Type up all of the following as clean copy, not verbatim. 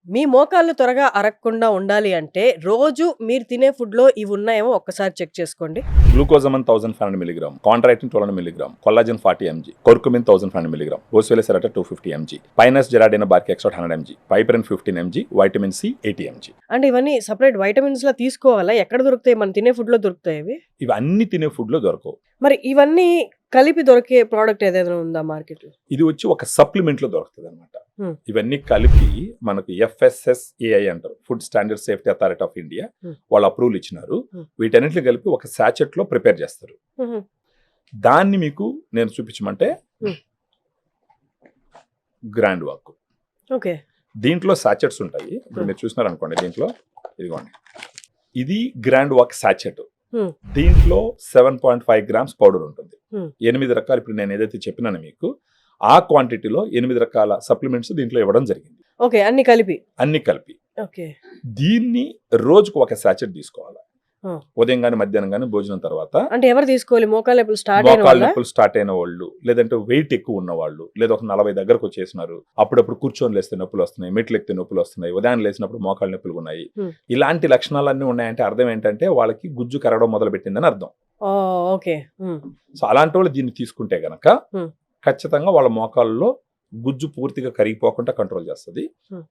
మీ మోకాళ్ళు త్వరగా అరగకుండా ఉండాలి అంటే రోజు మీరు తినే ఫుడ్‌లో ఇవి ఉన్నాయేమో ఒక్కసారి చెక్ చేసుకోండి. గ్లూకోజమన్ 1500 mg, కాంట్రాక్టిన్ 1200 mg, collagen 40 mg, curcumin 1500 mg, boswellia serrata 250 mg, pinus gerardiana బార్కి extract 100 mg, piperine 15 mg, vitamin C 80 mg. అంటే ఇవన్నీ సెపరేట్ వైటమిన్స్‌లా తీసుకోవాలా? ఎక్కడ దొరుకుతాయి? మనం తినే ఫుడ్‌లో దొరుకుతాయా ఇవి? ఇవి అన్ని తినే ఫుడ్లో దొరకవు. మరి ఇవన్నీ కలిపి దొరికే ప్రోడక్ట్ ఏదైనా ఉందా మార్కెట్‌లో? ఇది వచ్చి ఒక సప్లిమెంట్లో దొరుకుతుంది అనమాట. Hmm. ఇవన్నీ కలిపి మనకు FSSAI అంటారు, food standard safety authority of India, వాళ్ళు అప్రూవల్ ఇచ్చినారు. వీటన్నిటిని కలిపి ఒక సాచెట్ లో ప్రిపేర్ చేస్తారు. దాన్ని మీకు నేను చూపించమంటే గ్రాండ్ వాక్. ఓకే. దీంట్లో సాచెట్స్ ఉంటాయి. ఇప్పుడు మీరు చూసినారు అనుకోండి, దీంట్లో ఇదిగోండి, ఇది గ్రాండ్ వాక్ సాచెట్. దీంట్లో 7.5 grams పౌడర్ ఉంటుంది. 8 రకాలు ఇప్పుడు నేను ఏదైతే చెప్పినానో మీకు ఆ క్వాంటిటీలో 8 రకాల సప్లిమెంట్స్ దీంట్లో ఇవ్వడం జరిగింది. ఓకే, అన్ని కలిపి. ఓకే. దీన్ని రోజుకు ఒక సాచెట్ తీసుకోవాలి. ఉదయం గానీ మధ్యాహ్నం గానీ భోజనం తర్వాత. అంటే ఎవరు తీసుకోవాలి? మోకాళ్ళ నొప్పులు స్టార్ట్ అయిన వాళ్ళు, లేదంటే వెయిట్ ఎక్కువ ఉన్న వాళ్ళు, లేదా ఒక 40 దగ్గరకు వచ్చేసినారు, అప్పుడప్పుడు కూర్చొని లేస్తే నొప్పులు వస్తున్నాయి, మెట్లు ఎక్కితే నొప్పులు వస్తున్నాయి, ఉదయం లేసినప్పుడు మోకాళ్ళ నొప్పులు ఉన్నాయి, ఇలాంటి లక్షణాలన్నీ ఉన్నాయంటే అర్థం ఏంటంటే వాళ్ళకి గుజ్జు కరగడం మొదలు పెట్టిందని అర్థం. ఓకే. సో అలాంటి వాళ్ళు దీన్ని తీసుకుంటే గనక ఖచ్చితంగా వాళ్ళ మోకాళ్ళలో గుజ్జు పూర్తిగా కరిగిపోకుండా కంట్రోల్ చేస్తుంది.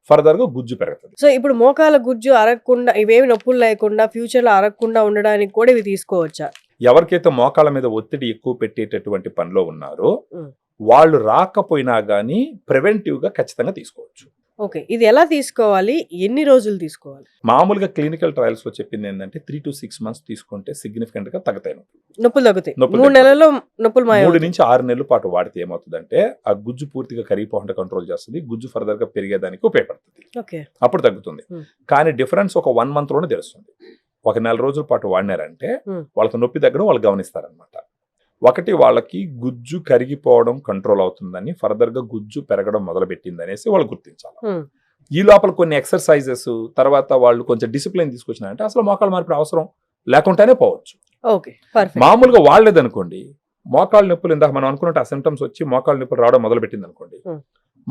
ఫర్దర్ గా గుజ్జు పెరుగుతుంది. సో ఇప్పుడు మోకాల గుజ్జు అరగకుండా, ఇవేమి నొప్పులు లేకుండా ఫ్యూచర్ లో అరగకుండా ఉండడానికి కూడా ఇవి తీసుకోవచ్చా? ఎవరికైతే మోకాళ్ళ మీద ఒత్తిడి ఎక్కువ పెట్టేటటువంటి పనిలో ఉన్నారో వాళ్ళు రాకపోయినా గానీ ప్రివెంటివ్ గా ఖచ్చితంగా తీసుకోవచ్చు. ఓకే. ఇది ఎలా తీసుకోవాలి? ఎన్ని రోజులు తీసుకోవాలి? మామూలుగా క్లినికల్ ట్రయల్స్ లో చెప్పింది ఏంటంటే 3 to 6 months తీసుకుంటే సిగ్నిఫికెంట్ గా తగ్గుతాయి నొప్పులు తగ్గుతాయి. 3 నెలల్లో నొప్పులు 3 నుంచి 6 నెలల పాటు వాడితే ఏమవుతుందంటే ఆ గుజ్జు పూర్తిగా కరిగిపోకుండా కంట్రోల్ చేస్తుంది. గుజ్జు ఫర్దర్ గా పెరిగేదానికి ఉపయోగపడుతుంది. ఓకే. అప్పుడు తగ్గుతుంది. కానీ డిఫరెన్స్ ఒక 1 month లోనే తెలుస్తుంది. ఒక 4 రోజుల పాటు వాడినారంటే వాళ్ళకి నొప్పి తగ్గడం వాళ్ళు గమనిస్తారనమాట. ఒకటి, వాళ్ళకి గుజ్జు కరిగిపోవడం కంట్రోల్ అవుతుందని, ఫర్దర్ గా గుజ్జు పెరగడం మొదలుపెట్టింది అనేసి వాళ్ళు గుర్తించాలి. ఈ లోపల కొన్ని ఎక్సర్సైజెస్ తర్వాత వాళ్ళు కొంచెం డిసిప్లిన్ తీసుకొచ్చినారంటే అసలు మోకాళ్ళ మార్పిడి అవసరం లేకుండానే పోవచ్చు. మామూలుగా వాళ్ళేదనుకోండి, మోకాళ్ళ నొప్పులు ఇందాక మనం అనుకున్నట్టు ఆ సిమ్టమ్స్ వచ్చి మోకాళ్ళ నొప్పులు రావడం మొదలు పెట్టింది అనుకోండి,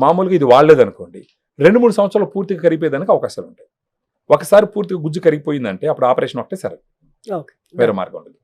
మామూలుగా ఇది వాళ్ళేదనుకోండి 2-3 సంవత్సరాలు పూర్తిగా కరిగిపోయేదానికి అవకాశాలు ఉంటాయి. ఒకసారి పూర్తిగా గుజ్జు కరిగిపోయిందంటే అప్పుడు ఆపరేషన్ ఒకటే సరే, వేరే మార్గం ఉండదు.